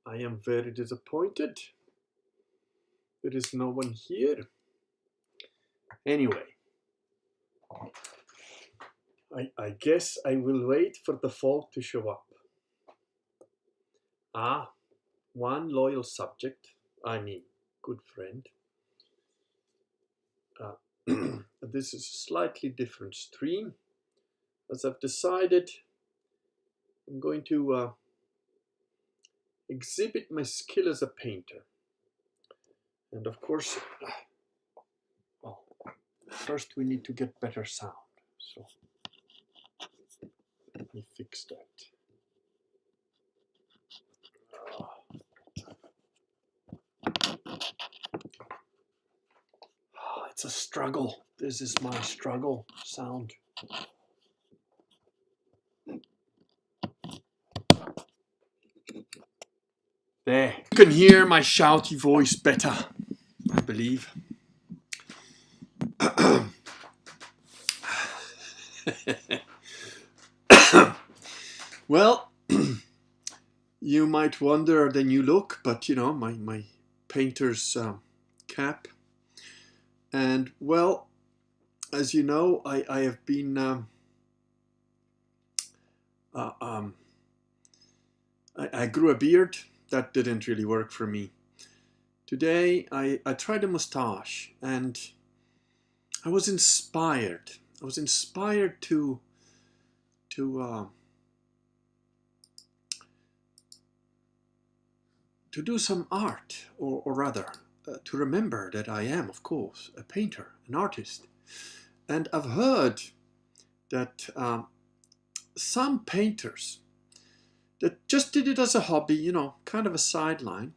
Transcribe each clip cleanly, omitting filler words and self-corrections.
I am very disappointed. There is no one here. Anyway, I guess I will wait for the folk to show up. Ah, one loyal subject, I mean, good friend. This is a slightly different stream. As I've decided, I'm going to exhibit my skill as a painter. And of course, well, first we need to get better sound. So let me fix that. It's a struggle. This is my struggle sound. There. You can hear my shouty voice better, I believe. Well, you might wonder the new look, but you know, my painter's cap. And well, as you know, I have been I grew a beard. That didn't really work for me. Today I tried a mustache, and I was inspired. I was inspired to do some art, or rather, to remember that I am, of course, a painter, an artist. And I've heard that some painters that just did it as a hobby, you know, kind of a sideline,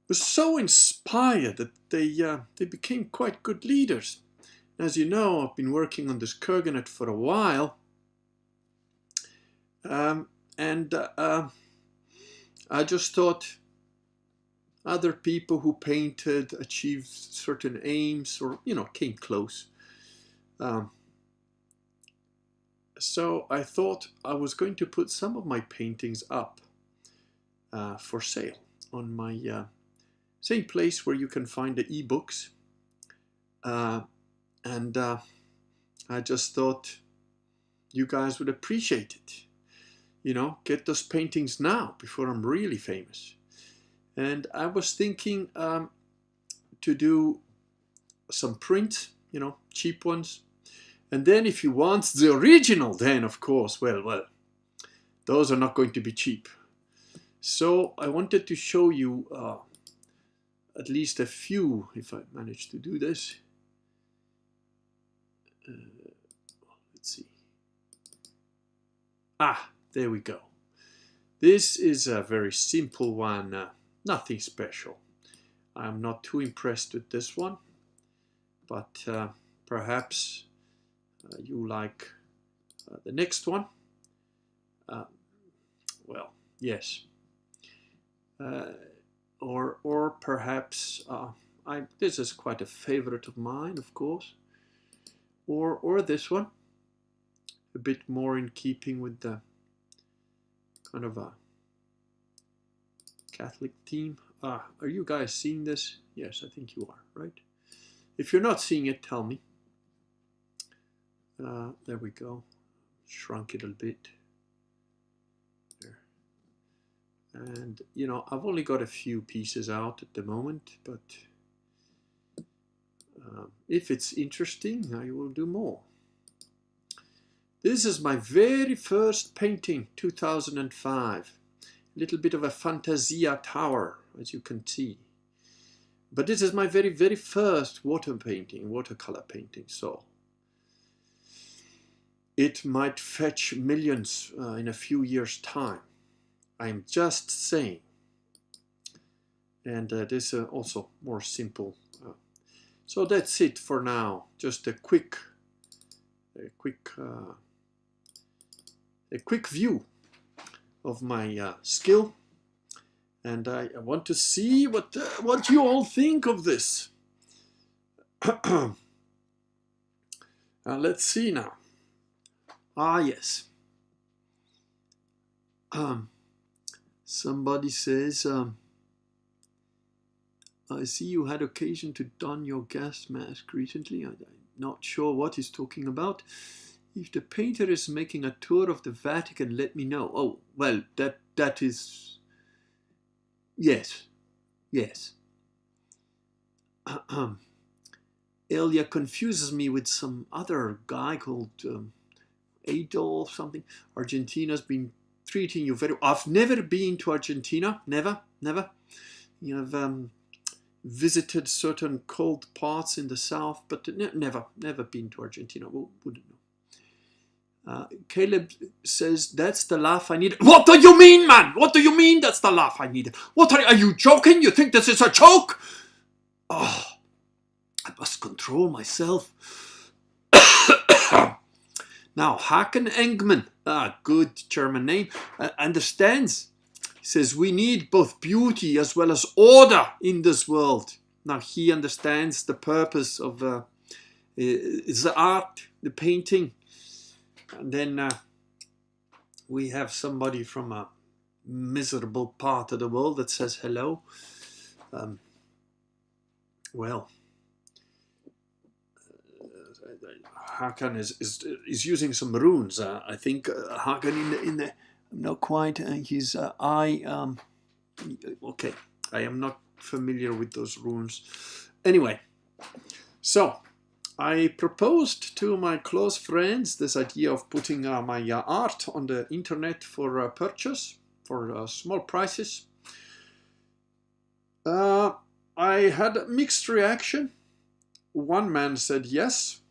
were so inspired that they became quite good leaders. As you know, I've been working on this Kurganate for a while, and I just thought other people who painted achieved certain aims, or you know, came close. So I thought I was going to put some of my paintings up for sale on my same place where you can find the ebooks. And I just thought you guys would appreciate it. You know, get those paintings now before I'm really famous. And I was thinking to do some print, you know, cheap ones. And then if you want the original, then of course, well, those are not going to be cheap. So I wanted to show you at least a few, if I manage to do this. Let's see. Ah, there we go. This is a very simple one, nothing special. I'm not too impressed with this one, but perhaps you like the next one. Well, yes. Or perhaps this is quite a favorite of mine, of course. Or this one, a bit more in keeping with the kind of a Catholic theme. Are you guys seeing this? Yes, I think you are, right? If you're not seeing it, tell me. There we go. Shrunk it a bit. There. And, you know, I've only got a few pieces out at the moment, but if it's interesting, I will do more. This is my very first painting, 2005. A little bit of a Fantasia tower, as you can see. But this is my very, very first watercolor painting, so it might fetch millions in a few years' time. I'm just saying. And this is also more simple. So that's it for now. Just a quick view of my skill, and I want to see what you all think of this. Let's see now. Ah, yes. Somebody says, I see you had occasion to don your gas mask recently. I'm not sure what he's talking about. If the painter is making a tour of the Vatican, let me know. Oh, well, that is... Yes. Elia confuses me with some other guy called Adolf something. Argentina's been treating you very well. I've never been to Argentina. Never. You have visited certain cold parts in the south, but never been to Argentina. Wouldn't know. Caleb says, that's the laugh I needed. What do you mean, man? What do you mean that's the laugh I needed? What are you joking? You think this is a joke? Oh, I must control myself. Now, Haken Engman, good German name, understands. He says, we need both beauty as well as order in this world. Now, he understands the purpose of the art, the painting. And then we have somebody from a miserable part of the world that says hello. Well, Hakan is using some runes. I think Hakan in the not quite his eye. Okay, I am not familiar with those runes. Anyway, so I proposed to my close friends this idea of putting my art on the internet for purchase for small prices. I had a mixed reaction. One man said yes.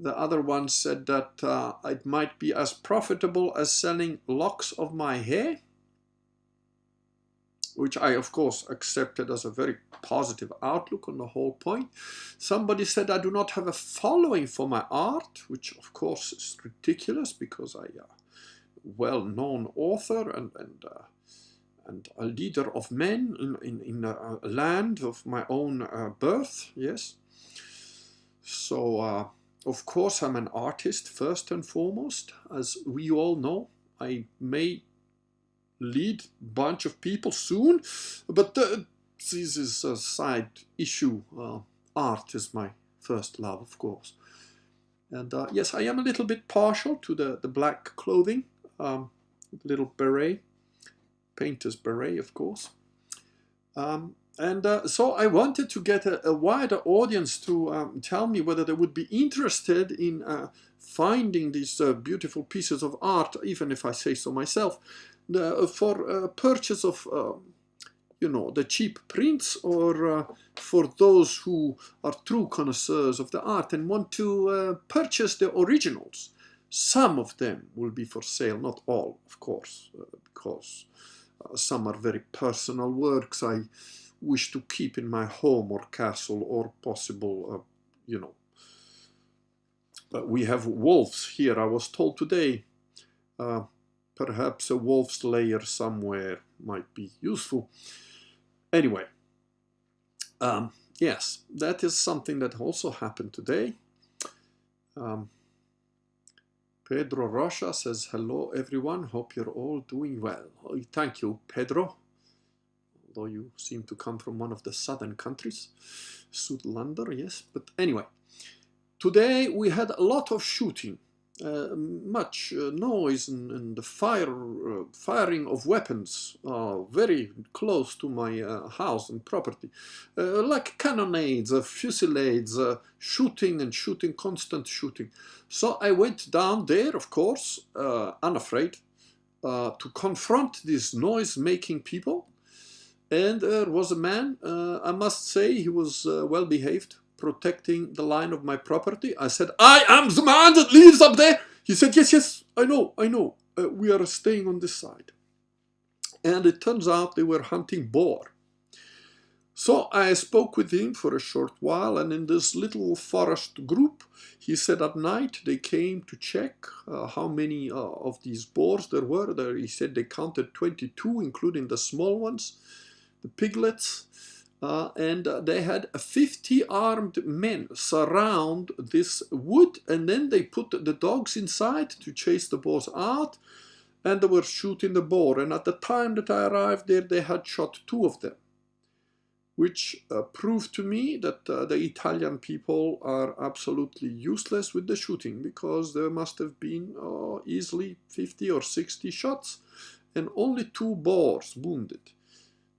The other one said that it might be as profitable as selling locks of my hair, which I, of course, accepted as a very positive outlook on the whole point. Somebody said I do not have a following for my art, which, of course, is ridiculous because I am a well-known author and a leader of men in a land of my own birth, yes. So, of course, I'm an artist first and foremost. As we all know, I may lead a bunch of people soon, but this is a side issue. Art is my first love, of course. And yes, I am a little bit partial to the black clothing, little beret, painter's beret, of course. So I wanted to get a wider audience to tell me whether they would be interested in finding these beautiful pieces of art, even if I say so myself, for purchase of, the cheap prints, or for those who are true connoisseurs of the art and want to purchase the originals. Some of them will be for sale, not all, of course, because some are very personal works I wish to keep in my home or castle, or possible, we have wolves here. I was told today, perhaps a wolf's lair somewhere might be useful. Anyway, yes, that is something that also happened today. Pedro Rocha says, hello everyone, hope you're all doing well. Oh, thank you, Pedro. Although you seem to come from one of the southern countries, Südlander, yes. But anyway, today we had a lot of shooting, much noise and the firing of weapons very close to my house and property, like cannonades, fusillades, shooting, constant shooting. So I went down there, of course, unafraid, to confront these noise-making people. And there was a man, I must say, he was well behaved, protecting the line of my property. I said, I am the man that lives up there. He said, yes, I know. We are staying on this side. And it turns out they were hunting boar. So I spoke with him for a short while, and in this little forest group, he said at night they came to check how many of these boars there were. He said they counted 22, including the small ones, the piglets, and they had 50 armed men surround this wood, and then they put the dogs inside to chase the boars out. and they were shooting the boar. And at the time that I arrived there, they had shot 2 of them, which proved to me that the Italian people are absolutely useless with the shooting, because there must have been easily 50 or 60 shots and only 2 boars wounded.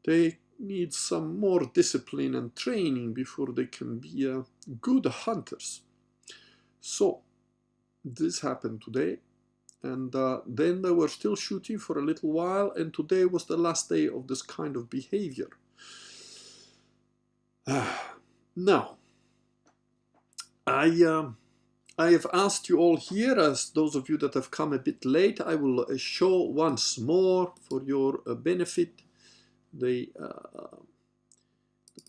They need some more discipline and training before they can be good hunters. So this happened today, and then they were still shooting for a little while, and today was the last day of this kind of behavior. Now, I have asked you all here, as those of you that have come a bit late, I will show once more for your benefit the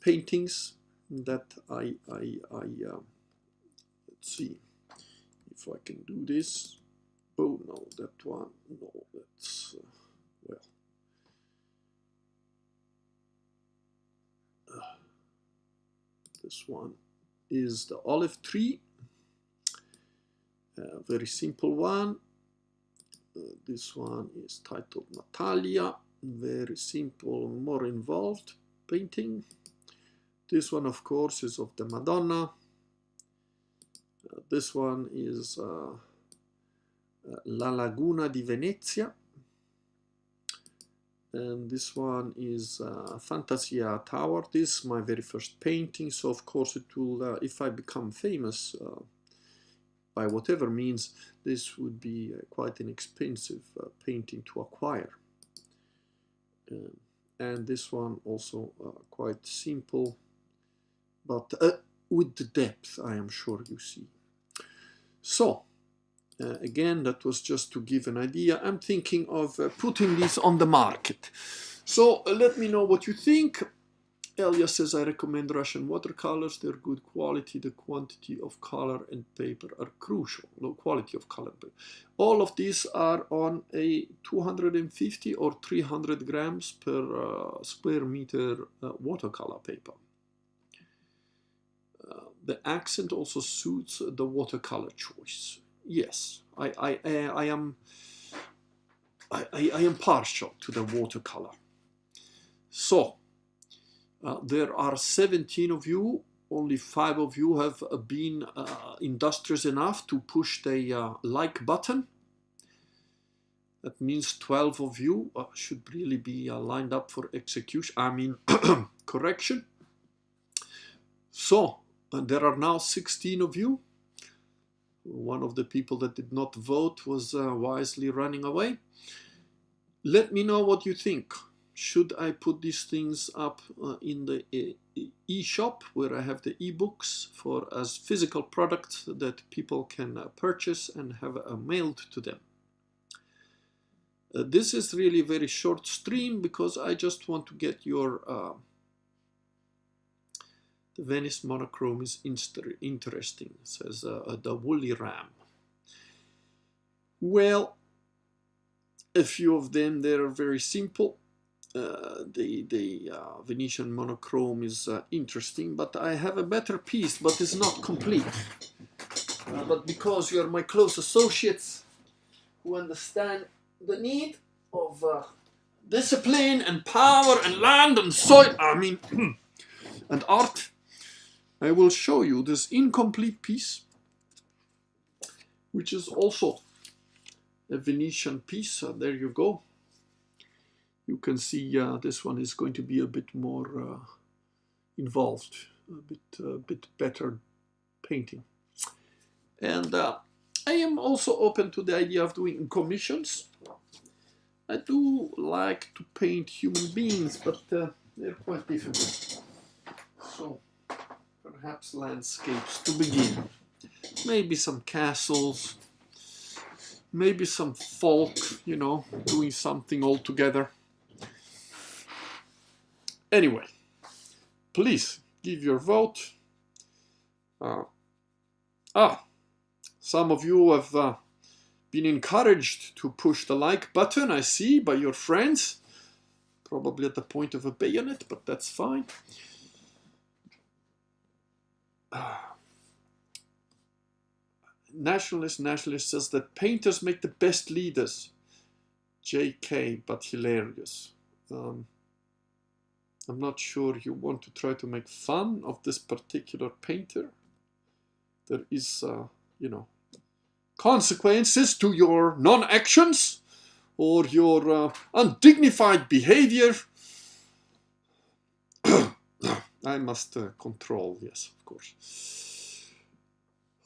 paintings that let's see if I can do this. Oh no, that one, no, that's, well, this one is the olive tree, very simple one. This one is titled Natalia, very simple, more involved painting. This one, of course, is of the Madonna. This one is La Laguna di Venezia. And this one is Fantasia Tower. This is my very first painting, so of course it will, if I become famous by whatever means, this would be quite an expensive painting to acquire. And this one also quite simple, but with the depth, I am sure you see. So, again, that was just to give an idea. I'm thinking of putting this on the market. So let me know what you think. Elia says, I recommend Russian watercolors. They're good quality. The quantity of color and paper are crucial. Low quality of color. All of these are on a 250 or 300 grams per square meter watercolor paper. The accent also suits the watercolor choice. Yes, I am partial to the watercolor. So there are 17 of you. Only 5 of you have been industrious enough to push the like button. That means 12 of you should really be lined up for execution. I mean correction. So there are now 16 of you. One of the people that did not vote was wisely running away. Let me know what you think. Should I put these things up in the e-shop where I have the e-books for as physical products that people can purchase and have mailed to them? This is really a very short stream because I just want to get your the Venice monochrome is interesting, says the woolly ram. Well, a few of them, they are very simple. The Venetian monochrome is interesting, but I have a better piece, but it's not complete. But because you are my close associates who understand the need of discipline and power and land and soil, I mean, and art, I will show you this incomplete piece, which is also a Venetian piece. There you go. You can see this one is going to be a bit more involved, a bit better painting. And I am also open to the idea of doing commissions. I do like to paint human beings, but they're quite difficult. So perhaps landscapes to begin. Maybe some castles, maybe some folk, you know, doing something all together. Anyway, please give your vote. Some of you have been encouraged to push the like button, I see, by your friends. Probably at the point of a bayonet, but that's fine. Nationalist says that painters make the best leaders. JK, but hilarious. I'm not sure you want to try to make fun of this particular painter. There is, you know, consequences to your non-actions or your undignified behavior. I must control, yes, of course.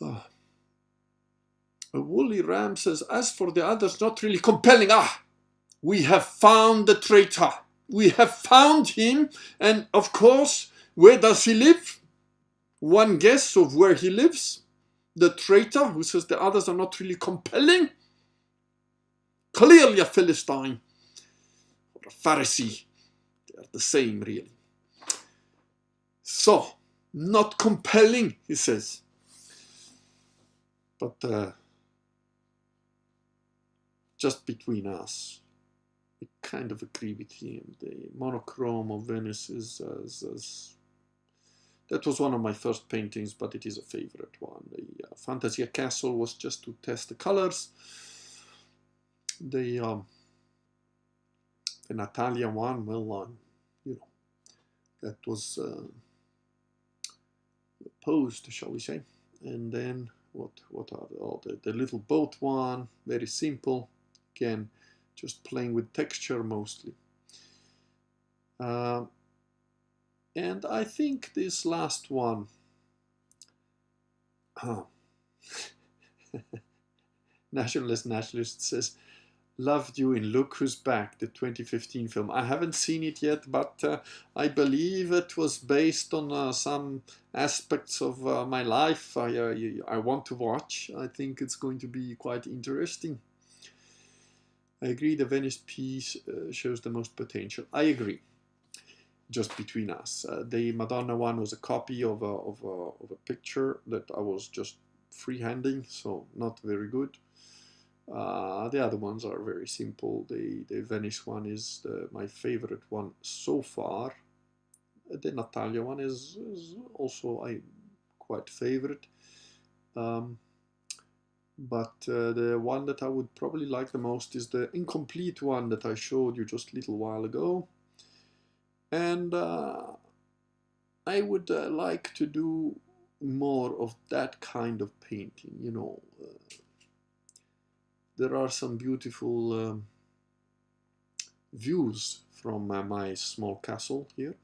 A woolly ram says, as for the others, not really compelling. Ah, we have found the traitor. We have found him. And of course, where does he live? One guess of where he lives. The traitor who says the others are not really compelling. Clearly a Philistine or a Pharisee. They are the same, really. So, not compelling, he says. But just between us, I kind of agree with him. The monochrome of Venice is that was one of my first paintings, but it is a favorite one. The Fantasia Castle was just to test the colors. The Natalia one, well, you know, that was posed, shall we say. And then what are the little boat one, very simple. Again, just playing with texture mostly. And I think this last one, Nationalist says, loved you in Look Who's Back, the 2015 film. I haven't seen it yet, but I believe it was based on some aspects of my life I want to watch. I think it's going to be quite interesting. I agree the Venice piece shows the most potential. I agree. Just between us. The Madonna one was a copy of a picture that I was just freehanding, so not very good. The other ones are very simple. The Venice one is my favorite one so far. The Natalia one is also quite favorite. But the one that I would probably like the most is the incomplete one that I showed you just a little while ago. And I would like to do more of that kind of painting, you know. There are some beautiful views from my small castle here,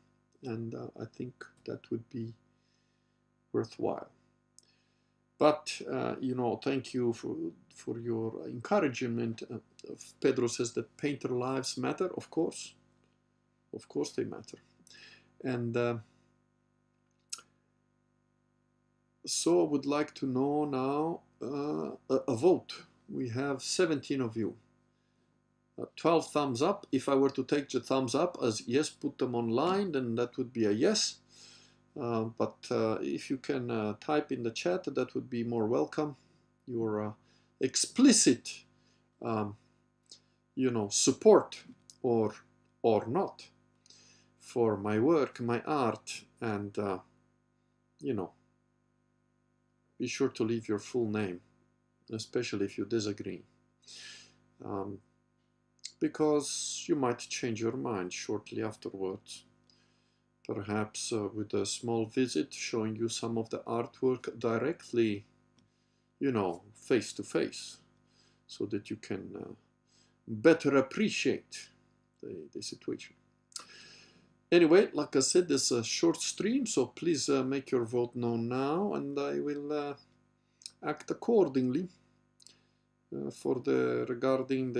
and I think that would be worthwhile. But, you know, thank you for your encouragement. Pedro says that painter lives matter, of course. Of course they matter. And so I would like to know now a vote. We have 17 of you. 12 thumbs up. If I were to take the thumbs up as yes, put them online, then that would be a yes. But if you can type in the chat, that would be more welcome. Your explicit, you know, support or not for my work, my art, and you know, be sure to leave your full name, especially if you disagree, because you might change your mind shortly afterwards. Perhaps with a small visit showing you some of the artwork directly, you know, face to face, so that you can better appreciate the situation. Anyway, like I said, this is a short stream, so please make your vote known now, and I will act accordingly regarding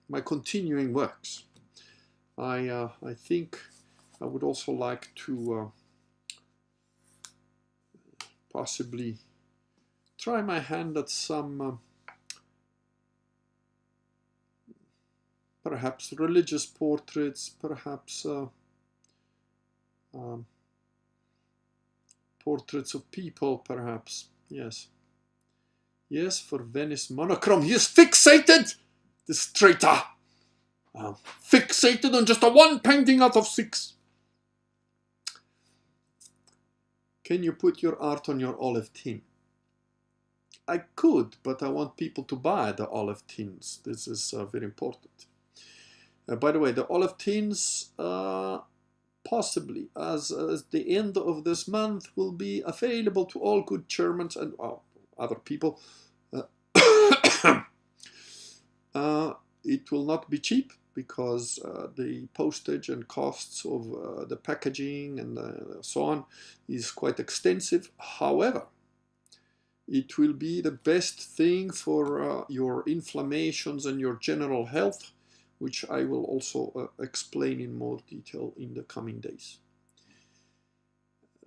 my continuing works. I think I would also like to possibly try my hand at some perhaps religious portraits, perhaps portraits of people, perhaps. Yes. Yes, for Venice monochrome. He is fixated, this traitor. Fixated on just a one painting out of 6. Can you put your art on your olive tin? I could, but I want people to buy the olive tins. This is very important. By the way, the olive tins possibly as the end of this month will be available to all good Germans and other people. It will not be cheap because the postage and costs of the packaging and so on is quite extensive. However, it will be the best thing for your inflammations and your general health, which I will also explain in more detail in the coming days.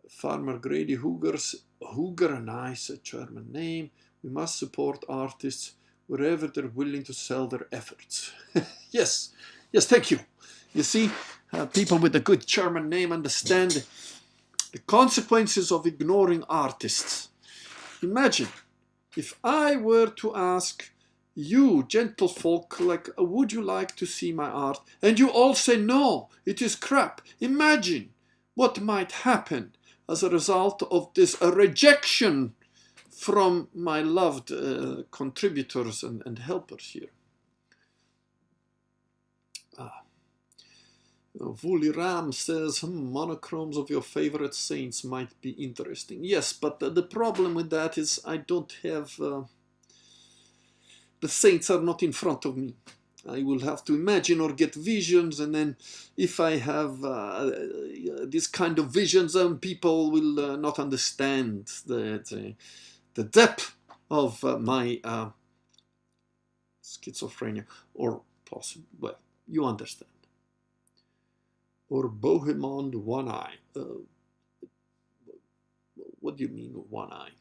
Farmer Grady Hooger, a nice German name. We must support artists wherever they're willing to sell their efforts. Yes, thank you. You see, people with a good German name understand the consequences of ignoring artists. Imagine if I were to ask you, gentlefolk, like, would you like to see my art? And you all say no, it is crap. Imagine what might happen as a result of this rejection from my loved contributors and helpers here. Woolly Ram says, monochromes of your favorite saints might be interesting. Yes, but the problem with that is I don't have... the saints are not in front of me. I will have to imagine or get visions, and then if I have this kind of visions, people will not understand the depth of my schizophrenia, or possibly, well, you understand. Or Bohemond one eye. What do you mean one eye?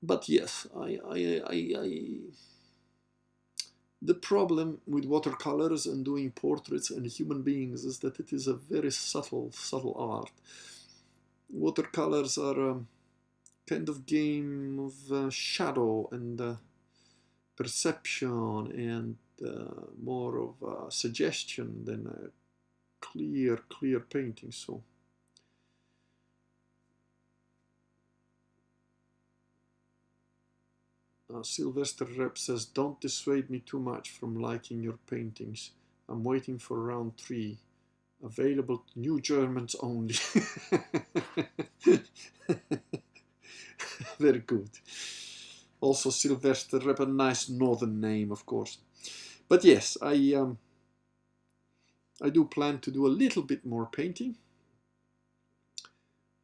But yes, the problem with watercolors and doing portraits and human beings is that it is a very subtle art. Watercolors are a kind of game of shadow and perception and more of suggestion than a clear painting. So Sylvester Rep says, don't dissuade me too much from liking your paintings. I'm waiting for round 3. Available to new Germans only. Very good. Also Sylvester Rep, a nice northern name, of course. But yes, I do plan to do a little bit more painting.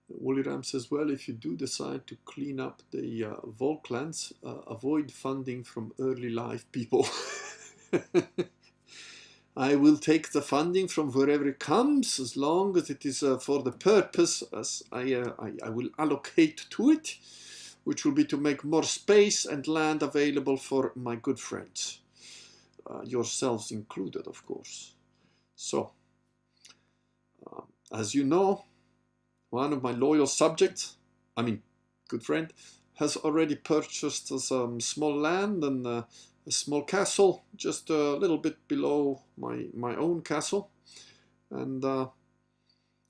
Woolly Ram says, well, if you do decide to clean up the Volklands, avoid funding from early life people. I will take the funding from wherever it comes, as long as it is for the purpose as I will allocate to it, which will be to make more space and land available for my good friends, yourselves included, of course. So, as you know, one of my loyal subjects, I mean, good friend, has already purchased some small land and a small castle, just a little bit below my own castle. And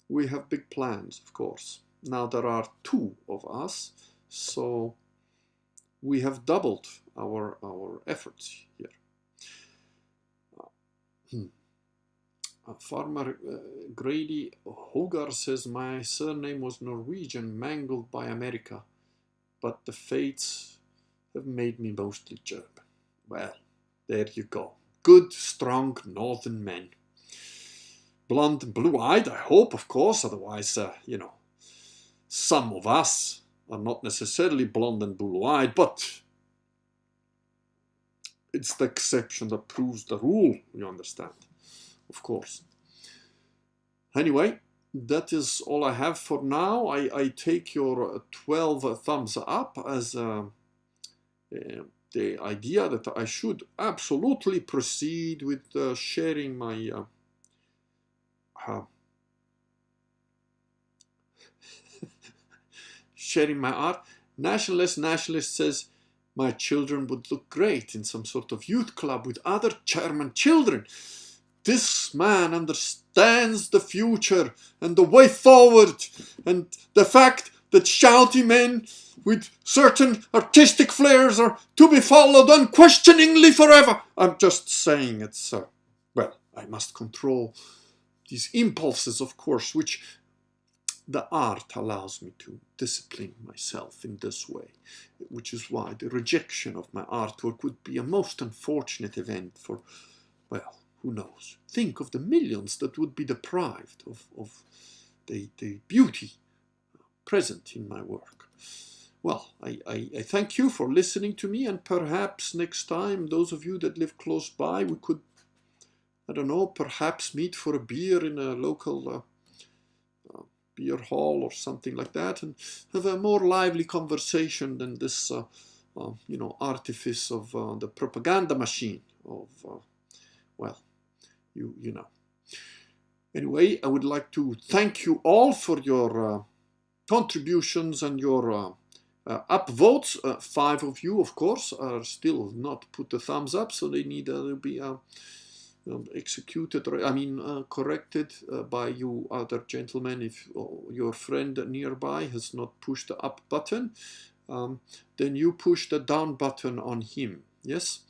we have big plans, of course. Now there are 2 of us, so we have doubled our efforts here. Farmer Grady Hogar says, my surname was Norwegian, mangled by America, but the fates have made me mostly German. Well, there you go. Good, strong northern men. Blonde and blue-eyed, I hope, of course, otherwise, you know, some of us are not necessarily blonde and blue-eyed, but it's the exception that proves the rule, you understand. Of course. Anyway, that is all I have for now. I take your 12 thumbs up as the idea that I should absolutely proceed with sharing my sharing my art. Nationalist says, my children would look great in some sort of youth club with other German children. This man understands the future and the way forward, and the fact that shouty men with certain artistic flares are to be followed unquestioningly forever. I'm just saying it's, well, I must control these impulses, of course, which the art allows me to discipline myself in this way, which is why the rejection of my artwork would be a most unfortunate event for, well, who knows? Think of the millions that would be deprived of the beauty present in my work. Well, I thank you for listening to me, and perhaps next time, those of you that live close by, we could, I don't know, perhaps meet for a beer in a local beer hall or something like that, and have a more lively conversation than this, you know, artifice of the propaganda machine of, well, you know. Anyway, I would like to thank you all for your contributions and your upvotes. 5 of you, of course, are still not put a thumbs up, so they need to be executed, I mean corrected by you other gentlemen. If your friend nearby has not pushed the up button, then you push the down button on him. Yes,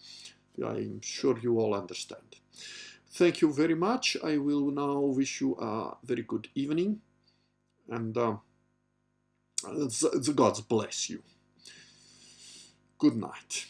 I'm sure you all understand. Thank you very much. I will now wish you a very good evening, and the gods bless you. Good night.